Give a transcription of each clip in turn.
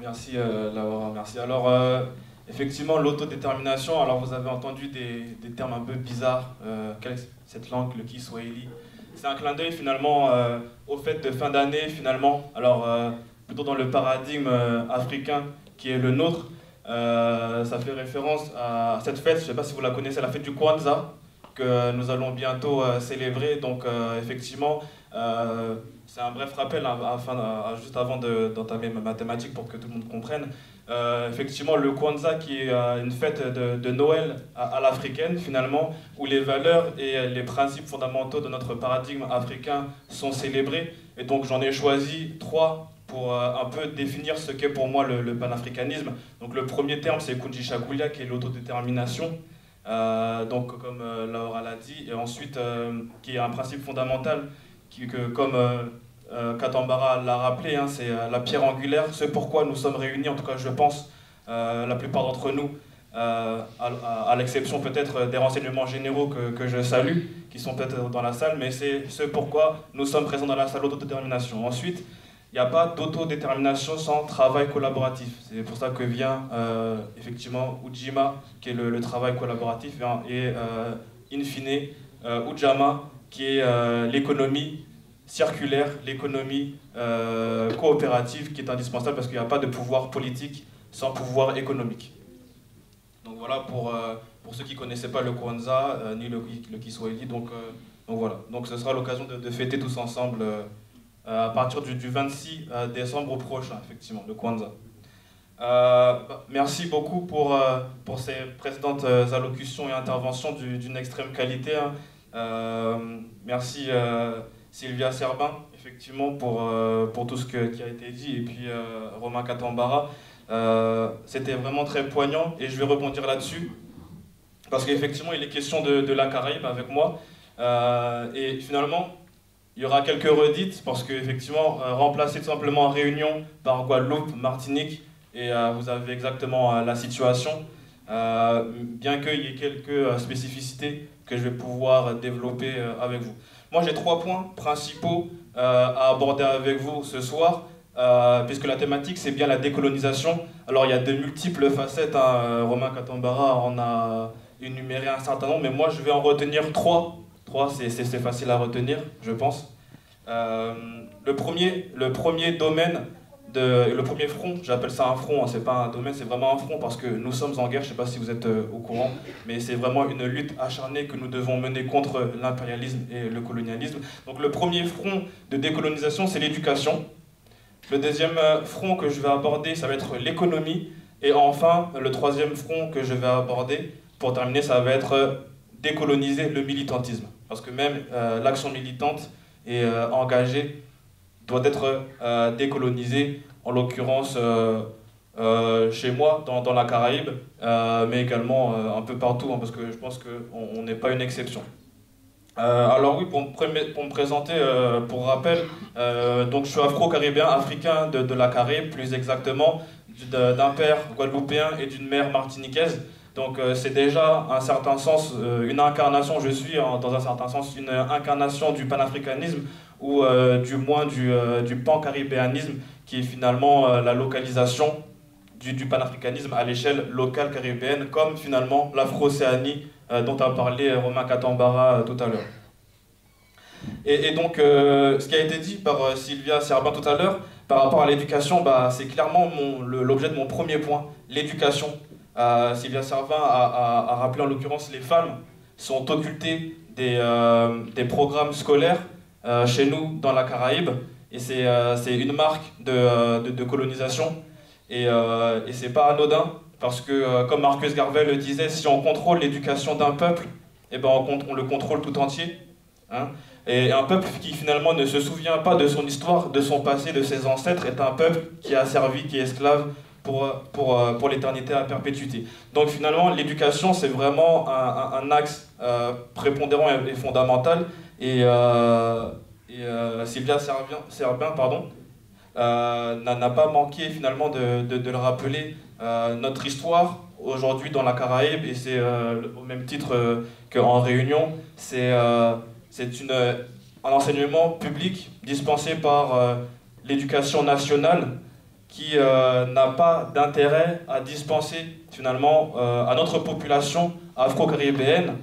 Merci Laura, merci. Alors effectivement l'autodétermination, alors vous avez entendu des termes un peu bizarres, quelle est cette langue, le Kiswahili. C'est un clin d'œil finalement au fait de fin d'année finalement, alors plutôt dans le paradigme africain qui est le nôtre. Ça fait référence à cette fête, je ne sais pas si vous la connaissez, la fête du Kwanzaa, que nous allons bientôt célébrer. Donc effectivement, c'est un bref rappel hein, juste avant d'entamer ma mathématique pour que tout le monde comprenne. Effectivement, le Kwanzaa qui est une fête de Noël à l'africaine finalement, où les valeurs et les principes fondamentaux de notre paradigme africain sont célébrés. Et donc j'en ai choisi trois pour un peu définir ce qu'est pour moi le panafricanisme. Donc le premier terme c'est Kunjishakulia qui est l'autodétermination. Donc comme Laura l'a dit, et ensuite qui est un principe fondamental que comme Katambara l'a rappelé, hein, c'est la pierre angulaire, ce pourquoi nous sommes réunis, en tout cas je pense, la plupart d'entre nous, à l'exception peut-être des renseignements généraux que je salue, qui sont peut-être dans la salle, mais c'est ce pourquoi nous sommes présents dans la salle d'autodétermination. Ensuite, il n'y a pas d'autodétermination sans travail collaboratif. C'est pour ça que vient effectivement Ujima, qui est le travail collaboratif, et in fine, Ujama, qui est l'économie circulaire, l'économie coopérative, qui est indispensable parce qu'il n'y a pas de pouvoir politique sans pouvoir économique. Donc voilà pour ceux qui ne connaissaient pas le Kwanzaa, ni le Kiswahili. Donc voilà. Donc ce sera l'occasion de fêter tous ensemble à partir du 26 décembre prochain, effectivement, le Kwanzaa. Merci beaucoup pour ces précédentes allocutions et interventions d'une extrême qualité. Hein. Merci Sylvia Serbin, effectivement, pour tout ce qui a été dit, et puis Romain Katambara. C'était vraiment très poignant, et je vais rebondir là-dessus, parce qu'effectivement, il est question de la Caraïbe avec moi. Et finalement, il y aura quelques redites, parce qu'effectivement, remplacer tout simplement Réunion par Guadeloupe, Martinique, et vous avez exactement la situation, bien qu'il y ait quelques spécificités que je vais pouvoir développer avec vous. Moi, j'ai trois points principaux à aborder avec vous ce soir, puisque la thématique, c'est bien la décolonisation. Alors, il y a de multiples facettes, hein. Romain Katambara en a énuméré un certain nombre, mais moi, je vais en retenir trois. Trois, c'est facile à retenir, je pense. Le premier domaine, le premier front, j'appelle ça un front, hein, c'est pas un domaine, c'est vraiment un front parce que nous sommes en guerre, je ne sais pas si vous êtes au courant, mais c'est vraiment une lutte acharnée que nous devons mener contre l'impérialisme et le colonialisme. Donc le premier front de décolonisation, c'est l'éducation. Le deuxième front que je vais aborder, ça va être l'économie. Et enfin, le troisième front que je vais aborder, pour terminer, ça va être décoloniser le militantisme. Parce que même l'action militante et engagée doit être décolonisée, en l'occurrence chez moi, dans la Caraïbe, mais également un peu partout, hein, parce que je pense qu'on n'est pas une exception. Alors oui, pour me présenter, pour rappel, donc je suis afro-caribéen, africain de la Caraïbe, plus exactement, d'un père guadeloupéen et d'une mère martiniquaise. Donc c'est déjà un certain sens, une incarnation, je suis dans un certain sens une incarnation du panafricanisme, ou du moins du pan-caribéanisme, qui est finalement la localisation du panafricanisme à l'échelle locale caribéenne, comme finalement l'Afro-Océanie dont a parlé Romain Katambara tout à l'heure. Et donc, ce qui a été dit par Sylvia Serbin tout à l'heure, par rapport à l'éducation, bah, c'est clairement l'objet de mon premier point, l'éducation. Sylvia Serbin a rappelé en l'occurrence les femmes sont occultées des programmes scolaires chez nous dans la Caraïbe, et c'est une marque de colonisation, et c'est pas anodin, parce que comme Marcus Garvey le disait, si on contrôle l'éducation d'un peuple, eh ben on le contrôle tout entier. Hein. Et un peuple qui finalement ne se souvient pas de son histoire, de son passé, de ses ancêtres, est un peuple qui a servi, qui est esclave pour l'éternité à perpétuité. Donc finalement, l'éducation, c'est vraiment un axe prépondérant et fondamental. Et Sylvia Serbin, pardon, n'a pas manqué finalement de le rappeler. Notre histoire, aujourd'hui dans la Caraïbe, et c'est au même titre qu'en Réunion, c'est un enseignement public dispensé par l'éducation nationale, qui n'a pas d'intérêt à dispenser finalement à notre population afro-caribéenne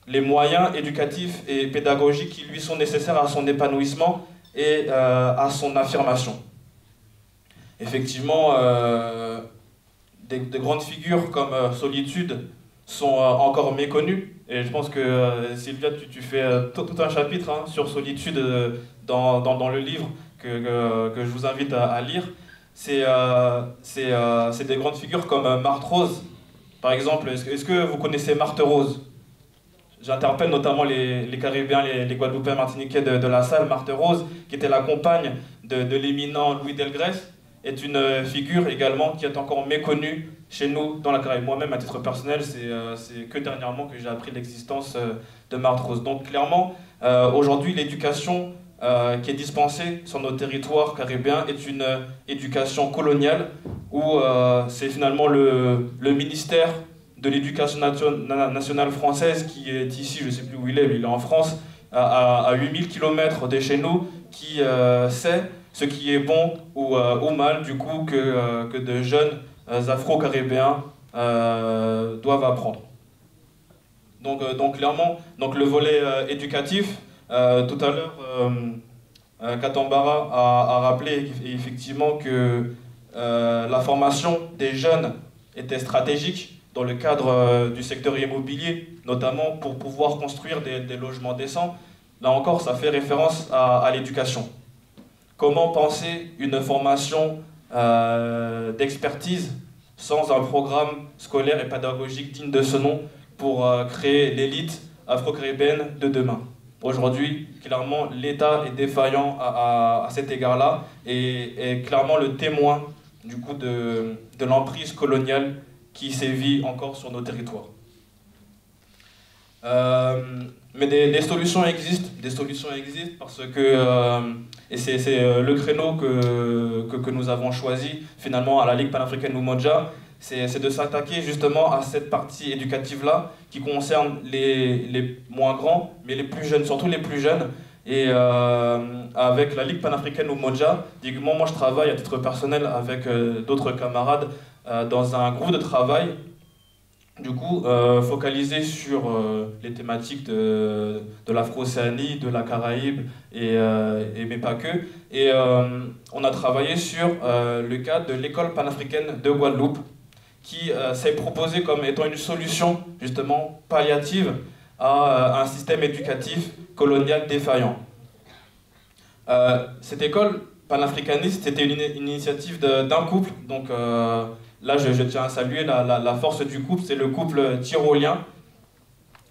les moyens éducatifs et pédagogiques qui lui sont nécessaires à son épanouissement et à son affirmation. Effectivement, de grandes figures comme Solitude sont encore méconnues, et je pense que Sylvia, tu fais tout un chapitre hein, sur Solitude dans le livre que je vous invite à lire. C'est des grandes figures comme Marthe Rose, par exemple. Est-ce que vous connaissez Marthe Rose? J'interpelle notamment les Caribéens, les Guadeloupéens martiniquais de la salle. Marthe Rose, qui était la compagne de l'éminent Louis Delgrès, est une figure également qui est encore méconnue chez nous dans la Caraïbe. Moi-même, à titre personnel, c'est que dernièrement que j'ai appris l'existence de Marthe Rose. Donc clairement, aujourd'hui, l'éducation qui est dispensée sur nos territoires caribéens est une éducation coloniale où c'est finalement le ministère de l'éducation nationale française qui est ici, je ne sais plus où il est en France, à 8000 km de chez nous, qui sait ce qui est bon ou mal du coup que de jeunes afro-caribéens doivent apprendre. Donc clairement, le volet éducatif, tout à l'heure, Katambara a rappelé effectivement que la formation des jeunes était stratégique dans le cadre du secteur immobilier, notamment pour pouvoir construire des logements décents. Là encore, ça fait référence à l'éducation. Comment penser une formation d'expertise sans un programme scolaire et pédagogique digne de ce nom pour créer l'élite afro-caribéenne de demain? Aujourd'hui, clairement, l'État est défaillant à cet égard-là et est clairement le témoin du coup de l'emprise coloniale qui sévit encore sur nos territoires. Mais des solutions existent, parce que, et c'est le créneau que nous avons choisi finalement à la Ligue panafricaine Umoja, c'est de s'attaquer justement à cette partie éducative-là qui concerne les moins grands, mais les plus jeunes, surtout les plus jeunes. Et avec la Ligue panafricaine Umoja, moi je travaille à titre personnel avec d'autres camarades dans un groupe de travail, du coup focalisé sur les thématiques de l'Afro-Océanie, de la Caraïbe mais pas que. Et on a travaillé sur le cas de l'école panafricaine de Guadeloupe, qui s'est proposée comme étant une solution justement palliative à un système éducatif colonial défaillant. Cette école panafricaniste, c'était une initiative d'un couple, donc là je tiens à saluer la force du couple, c'est le couple tyrolien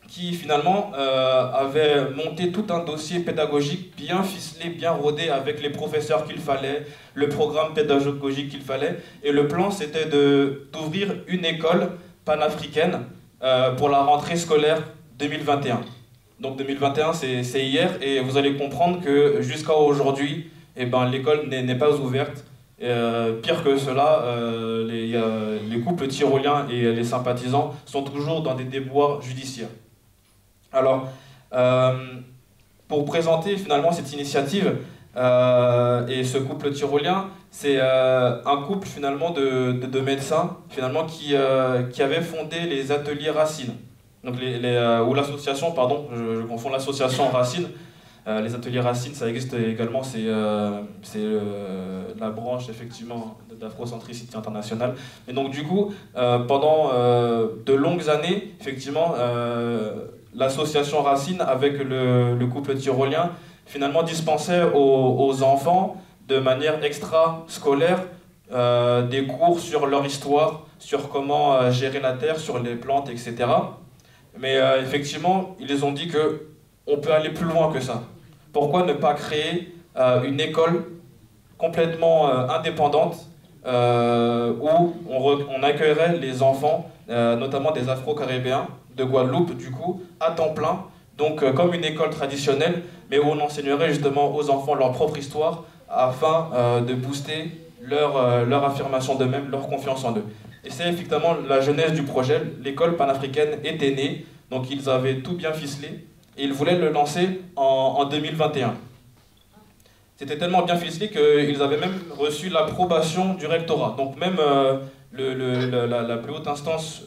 qui finalement avait monté tout un dossier pédagogique bien ficelé, bien rodé avec les professeurs qu'il fallait, le programme pédagogique qu'il fallait, et le plan c'était d'ouvrir une école panafricaine pour la rentrée scolaire 2021. Donc 2021 c'est hier, et vous allez comprendre que jusqu'à aujourd'hui, eh ben, l'école n'est pas ouverte. Pire que cela, les couples tyroliens et les sympathisants sont toujours dans des déboires judiciaires. Alors, pour présenter finalement cette initiative et ce couple tyrolien, c'est un couple finalement de médecins finalement qui avait fondé les ateliers Racine. Donc ou l'association, pardon, je confonds l'association Racine. Les ateliers Racine, ça existe également, c'est la branche effectivement d'Afrocentricité internationale. Et donc du coup, pendant de longues années, effectivement, l'association Racine avec le couple tyrolien finalement dispensait aux enfants de manière extra-scolaire des cours sur leur histoire, sur comment gérer la terre, sur les plantes, etc. Mais effectivement, ils ont dit qu'on peut aller plus loin que ça. Pourquoi ne pas créer une école complètement indépendante où on accueillerait les enfants, notamment des Afro-Caribéens de Guadeloupe, du coup, à temps plein, donc comme une école traditionnelle, mais où on enseignerait justement aux enfants leur propre histoire afin de booster leur affirmation d'eux-mêmes, leur confiance en eux. Et c'est effectivement la genèse du projet. L'école panafricaine était née, donc ils avaient tout bien ficelé, et ils voulaient le lancer en 2021. c'était tellement bien ficelé qu'ils avaient même reçu l'approbation du rectorat. Donc même la plus haute instance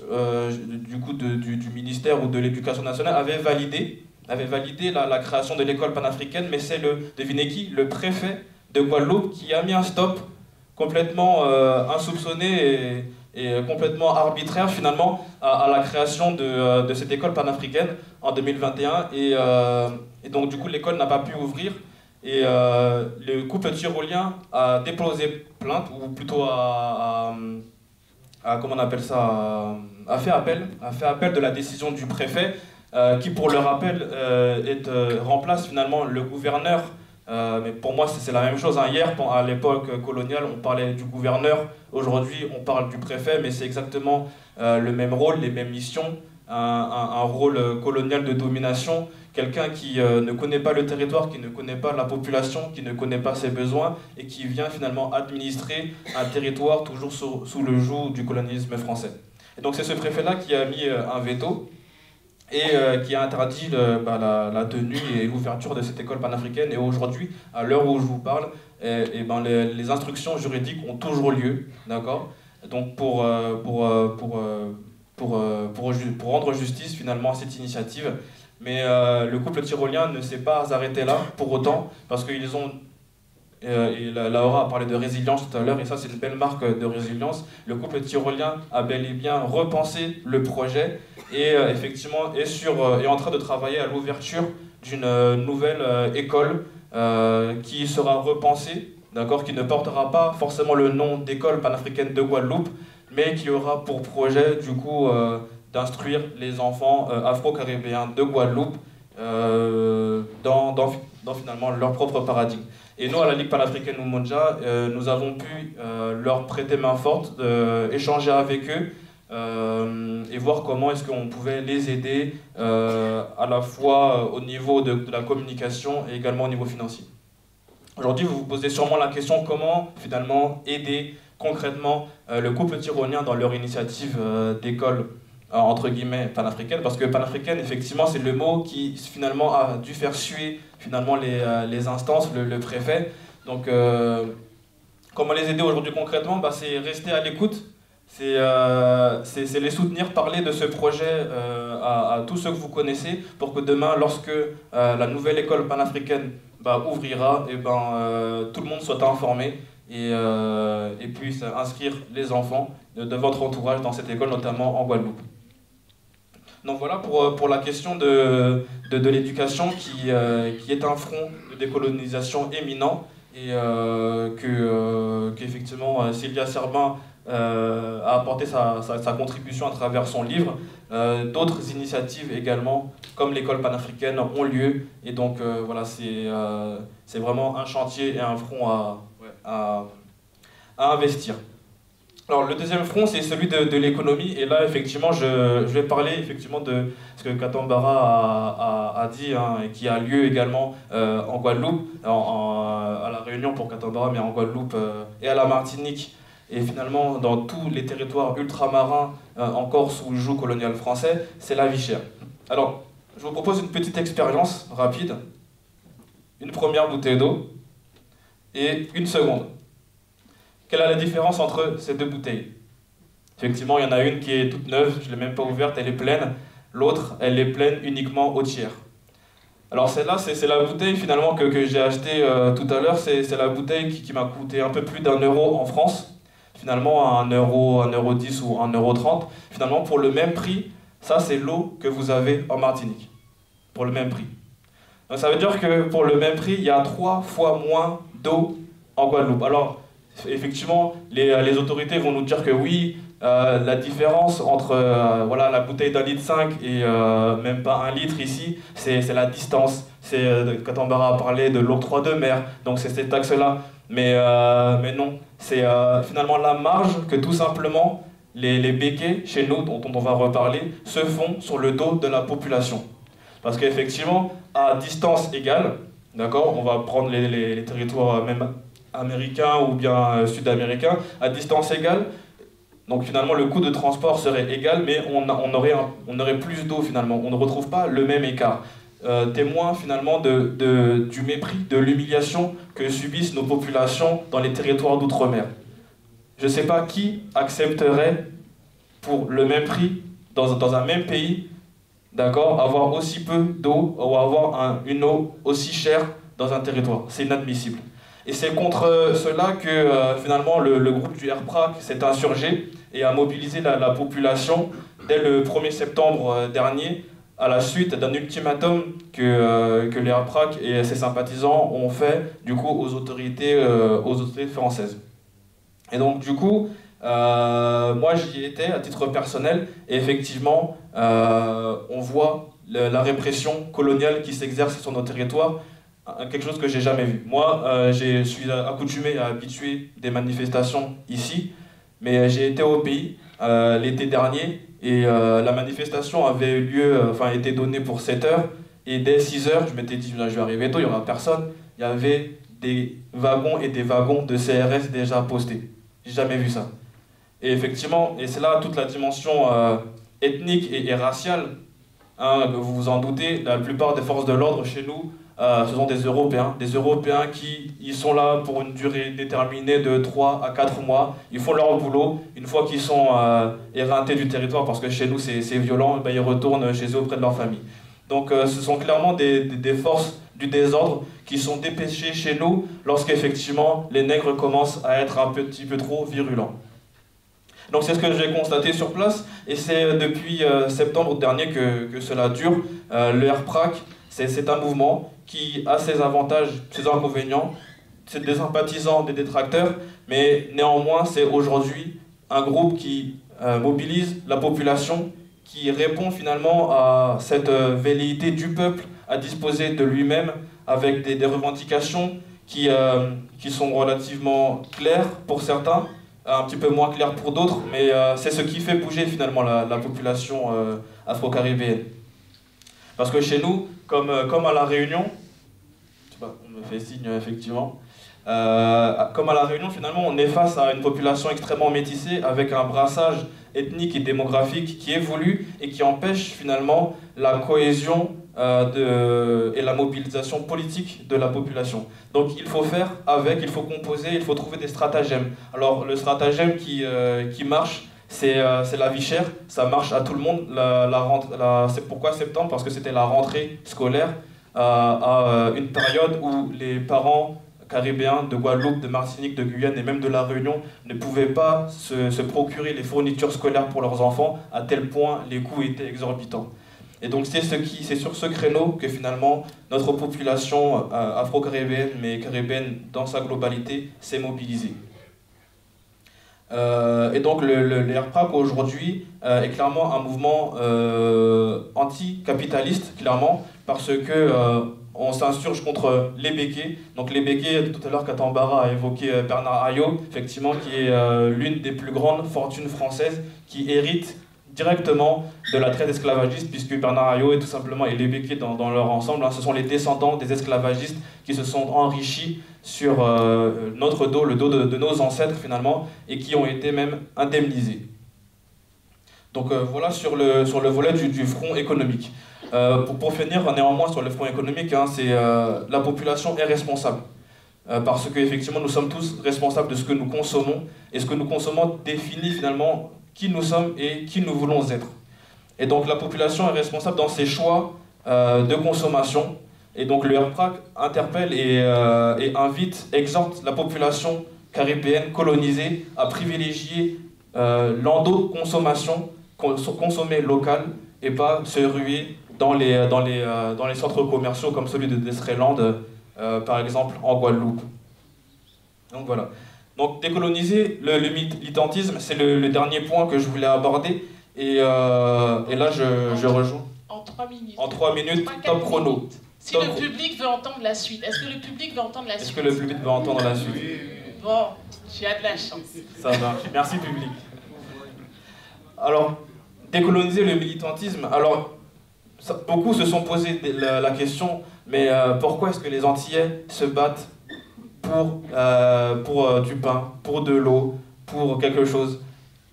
du coup du ministère ou de l'Éducation nationale avait validé la création de l'école panafricaine, mais c'est devinez qui, le préfet de Guadeloupe qui a mis un stop complètement insoupçonné et complètement arbitraire finalement à la création de cette école panafricaine en 2021 et donc du coup l'école n'a pas pu ouvrir et le couple tyrolien a déposé plainte ou plutôt comment on appelle ça, a fait appel de la décision du préfet qui pour le rappel remplace finalement le gouverneur. Mais pour moi, c'est la même chose. Hein. Hier, à l'époque coloniale, on parlait du gouverneur. Aujourd'hui, on parle du préfet, mais c'est exactement le même rôle, les mêmes missions. Un rôle colonial de domination. Quelqu'un qui ne connaît pas le territoire, qui ne connaît pas la population, qui ne connaît pas ses besoins et qui vient finalement administrer un territoire toujours sous le joug du colonialisme français. Et donc c'est ce préfet-là qui a mis un veto et qui a interdit la tenue et l'ouverture de cette école panafricaine. Et aujourd'hui, à l'heure où je vous parle, les instructions juridiques ont toujours lieu, d'accord ? Donc pour rendre justice finalement à cette initiative. Mais le couple tyrolien ne s'est pas arrêté là pour autant, parce qu'ils ont et Laura a parlé de résilience tout à l'heure, et ça c'est une belle marque de résilience. Le couple tyrolien a bel et bien repensé le projet et effectivement est en train de travailler à l'ouverture d'une nouvelle école qui sera repensée, d'accord, qui ne portera pas forcément le nom d'école panafricaine de Guadeloupe, mais qui aura pour projet du coup d'instruire les enfants afro-caribéens de Guadeloupe dans finalement leur propre paradigme. Et nous, à la Ligue panafricaine Umoja, nous avons pu leur prêter main forte, échanger avec eux et voir comment est-ce qu'on pouvait les aider à la fois au niveau de la communication et également au niveau financier. Aujourd'hui, vous vous posez sûrement la question comment finalement aider concrètement le couple tyrolien dans leur initiative d'école entre guillemets panafricaine, parce que panafricaine effectivement c'est le mot qui finalement a dû faire suer finalement les instances, le préfet. Donc comment les aider aujourd'hui concrètement, c'est rester à l'écoute, c'est les soutenir, parler de ce projet à tous ceux que vous connaissez pour que demain lorsque la nouvelle école panafricaine ouvrira, et tout le monde soit informé et puisse inscrire les enfants de votre entourage dans cette école, notamment en Guadeloupe. Donc voilà pour la question de l'éducation qui est un front de décolonisation éminent et qu'effectivement Sylvia Cerbin a apporté sa contribution à travers son livre. D'autres initiatives également, comme l'école panafricaine, ont lieu. Et donc voilà, c'est vraiment un chantier et un front à investir. Alors le deuxième front, c'est celui de l'économie, et là effectivement je vais parler effectivement de ce que Katambara a dit, hein, et qui a lieu également en Guadeloupe, à la Réunion pour Katambara, mais en Guadeloupe et à la Martinique, et finalement dans tous les territoires ultramarins encore sous le joug colonial français, c'est la vie chère. Alors je vous propose une petite expérience rapide, une première bouteille d'eau et une seconde. Quelle est la différence entre ces deux bouteilles? Effectivement, il y en a une qui est toute neuve, je ne l'ai même pas ouverte, elle est pleine. L'autre, elle est pleine uniquement au tiers. Alors celle-là, c'est la bouteille finalement que j'ai achetée tout à l'heure. C'est la bouteille qui m'a coûté un peu plus d'€1 en France. Finalement, à 1,10 € ou 1,30 €. Finalement, pour le même prix, ça c'est l'eau que vous avez en Martinique. Pour le même prix. Donc ça veut dire que pour le même prix, il y a 3 fois moins d'eau en Guadeloupe. Alors, effectivement, les autorités vont nous dire que oui, la différence entre la bouteille d'1,5 litre et même pas 1 litre ici, c'est la distance. Katambara a parlé de l'octroi de mer, donc c'est cette taxe-là. Mais non, c'est finalement la marge que tout simplement les béquets, chez nous, dont on va reparler, se font sur le dos de la population. Parce qu'effectivement, à distance égale, d'accord, on va prendre les territoires même américains ou bien sud-américains, à distance égale, donc finalement le coût de transport serait égal, mais on aurait plus d'eau finalement, on ne retrouve pas le même écart. témoin finalement du mépris, de l'humiliation que subissent nos populations dans les territoires d'outre-mer. Je ne sais pas qui accepterait pour le même prix, dans un même pays, d'accord, avoir aussi peu d'eau ou avoir une eau aussi chère dans un territoire. C'est inadmissible. Et c'est contre cela que finalement le groupe du RPRAC s'est insurgé et a mobilisé la population dès le 1er septembre dernier, à la suite d'un ultimatum que les RPRAC et ses sympathisants ont fait du coup aux autorités françaises. Et donc du coup, moi j'y étais à titre personnel et effectivement on voit la répression coloniale qui s'exerce sur nos territoires, quelque chose que j'ai jamais vu. Moi je suis accoutumé à habituer des manifestations ici, mais j'ai été au pays l'été dernier et la manifestation avait eu lieu, été donnée pour 7 heures et dès 6 heures je m'étais dit je vais arriver tôt, il n'y aura personne. Il y avait des wagons et des wagons de CRS déjà postés. J'ai jamais vu ça. Et effectivement, et c'est là toute la dimension ethnique et raciale, hein, que vous vous en doutez, la plupart des forces de l'ordre chez nous, ce sont des Européens qui ils sont là pour une durée déterminée de 3 à 4 mois, ils font leur boulot, une fois qu'ils sont éreintés du territoire, parce que chez nous c'est violent, ben, ils retournent chez eux auprès de leur famille. Donc ce sont clairement des forces du désordre qui sont dépêchées chez nous lorsqu'effectivement les nègres commencent à être un petit peu trop virulents. Donc c'est ce que j'ai constaté sur place et c'est depuis septembre dernier que cela dure. Le RPRAC, c'est un mouvement qui a ses avantages, ses inconvénients, c'est des sympathisants, des détracteurs, mais néanmoins c'est aujourd'hui un groupe qui mobilise la population, qui répond finalement à cette velléité du peuple à disposer de lui-même avec des revendications qui sont relativement claires pour certains, un petit peu moins claires pour d'autres, mais c'est ce qui fait bouger finalement la population afro-caribéenne. Parce que chez nous, comme à La Réunion, je sais pas, on me fait signe effectivement, comme à La Réunion finalement on est face à une population extrêmement métissée avec un brassage ethnique et démographique qui évolue et qui empêche finalement la cohésion et la mobilisation politique de la population. Donc il faut faire avec, il faut composer, il faut trouver des stratagèmes. Alors le stratagème qui marche, c'est la vie chère, ça marche à tout le monde. C'est pourquoi septembre? Parce que c'était la rentrée scolaire à une période où les parents caribéens de Guadeloupe, de Martinique, de Guyane et même de La Réunion ne pouvaient pas se procurer les fournitures scolaires pour leurs enfants, à tel point les coûts étaient exorbitants. Et donc c'est sur ce créneau que finalement notre population afro-caribéenne, mais caribéenne dans sa globalité, s'est mobilisée. Et donc le RPRAC aujourd'hui est clairement un mouvement anticapitaliste, clairement, parce que on s'insurge contre les béquets. Donc les béquets, tout à l'heure Katambara a évoqué Bernard Ayot, effectivement, qui est l'une des plus grandes fortunes françaises, qui hérite directement de la traite esclavagiste, puisque Bernard Ayot et tout simplement et les béquets dans leur ensemble, hein, ce sont les descendants des esclavagistes qui se sont enrichis sur notre dos, le dos de nos ancêtres finalement, et qui ont été même indemnisés. Donc voilà sur le volet du front économique. Pour finir néanmoins sur le front économique, hein, la population est responsable. Parce qu'effectivement nous sommes tous responsables de ce que nous consommons, et ce que nous consommons définit finalement qui nous sommes et qui nous voulons être. Et donc la population est responsable dans ses choix de consommation. Et donc le RPRAC interpelle et invite, exhorte la population caribéenne colonisée à privilégier l'endoconsommation, consommer local et pas se ruer dans les centres commerciaux comme celui de Destreland, par exemple en Guadeloupe. Donc voilà. Donc décoloniser le militantisme, c'est le dernier point que je voulais aborder. Et là, je rejoins. En 3 minutes. En 3 minutes, top chrono. Si le public veut entendre la suite, est-ce que le public veut entendre la suite? Est-ce que le public veut entendre la suite? Bon, tu as de la chance. Ça va, merci public. Alors, décoloniser le militantisme, alors, beaucoup se sont posé la question, mais pourquoi est-ce que les Antillais se battent pour du pain, pour de l'eau, pour quelque chose,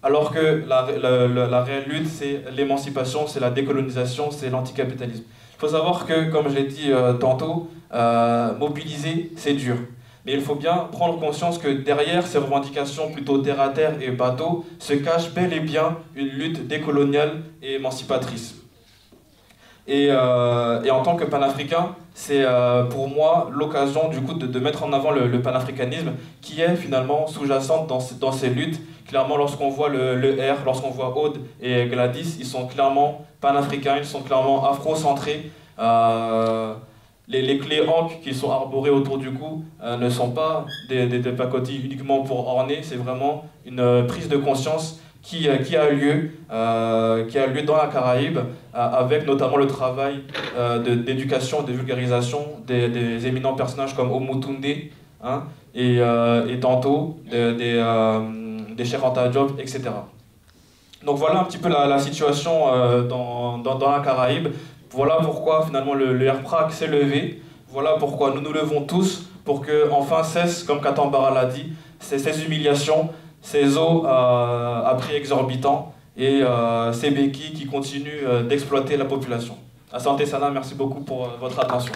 alors que la réelle lutte, c'est l'émancipation, c'est la décolonisation, c'est l'anticapitalisme. Il faut savoir que, comme je l'ai dit tantôt, mobiliser, c'est dur. Mais il faut bien prendre conscience que derrière ces revendications plutôt terre-à-terre et bateau se cache bel et bien une lutte décoloniale et émancipatrice. Et en tant que panafricain, c'est pour moi l'occasion du coup de mettre en avant le panafricanisme qui est finalement sous-jacente dans ces luttes. Clairement, lorsqu'on voit le R, lorsqu'on voit Aude et Gladys, ils sont clairement panafricains, ils sont clairement afro-centrés. Les clés ancres qui sont arborées autour du cou ne sont pas des pacotilles uniquement pour orner, c'est vraiment une prise de conscience qui a lieu dans la Caraïbe, avec notamment le travail d'éducation, de vulgarisation des éminents personnages comme Omotunde, hein, et tantôt des Cheikh Anta Diop, etc. Donc voilà un petit peu la situation dans la Caraïbe. Voilà pourquoi finalement le RPRAC s'est levé. Voilà pourquoi nous nous levons tous pour que enfin cesse, comme Katambara l'a dit, ces humiliations, ces eaux à prix exorbitants et ces béquilles qui continuent d'exploiter la population. Asante Sana, merci beaucoup pour votre attention.